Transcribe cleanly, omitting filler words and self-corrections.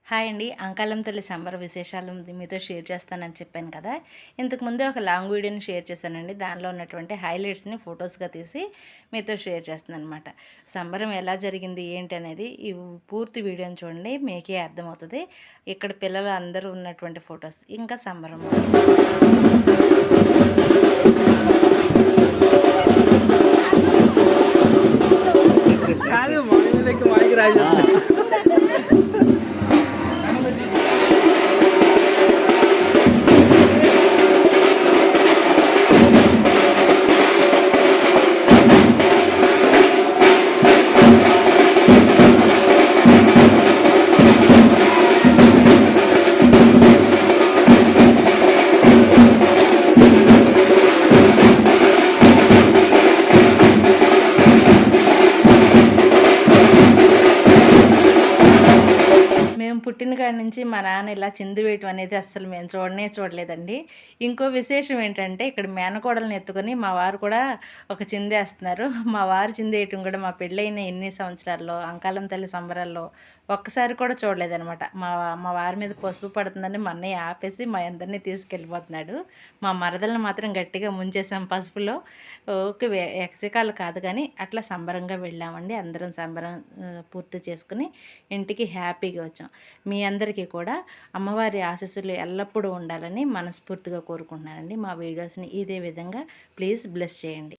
Hi అండి. అంకాళమ్మ తల్లి సంబర విశేషాలు మీతో షేర్ చేస్తానని చెప్పాను కదా! ఇంతకుముందే ఒక లాంగ్ వీడియోని షేర్ చేశానండి. దానిలో ఉన్నటువంటి హైలైట్స్‌ని ఫోటోస్‌గా తీసి మీతో షేర్ చేస్తున్నాననమాట. సంబరం ఎలా జరిగింది ఏంటి అనేది ఈ పూర్తి వీడియోని చూడండి. మీకే అర్థమవుతది. ఇక్కడ పిల్లలు అందరూ ఉన్నటువంటి ఫోటోస్. ఇంకా సంబరం. కాదు మామిడి దగ్గర మామిడి రాజేస్తుంది. మేము పుట్టిన కాడి నుంచి మా నాన్న ఇలా చిందు వేయటం అనేది అస్సలు మేము చూడలేదండి. ఇంకో విశేషం ఏంటంటే ఇక్కడ మేనకోడల్ని ఎత్తుకొని మా వారు కూడా ఒక చిందేస్తున్నారు. మా వారు చిందేయటం కూడా మా పెళ్ళైన ఎన్ని సంవత్సరాల్లో అంకాళమ్మ తల్లి సంబరాల్లో ఒక్కసారి కూడా చూడలేదనమాట. మా మా వారి మీద పసుపు పడుతుందని మా అన్నయ్య ఆపేసి మా అందరినీ తీసుకెళ్ళిపోతున్నాడు. మా మరదలను మాత్రం గట్టిగా ముంచేసాం పసుపులో. ఓకే, ఎకసికాలు కాదు కానీ అట్లా సంబరంగా వెళ్ళామండి. అందరం సంబరం పూర్తి చేసుకుని ఇంటికి హ్యాపీగా వచ్చాం. మీ అందరికీ కూడా అమ్మవారి ఆశీస్సులు ఎల్లప్పుడూ ఉండాలని మనస్ఫూర్తిగా కోరుకుంటున్నానండి. మా వీడియోస్ని ఇదే విధంగా ప్లీజ్ బ్లెస్ చేయండి.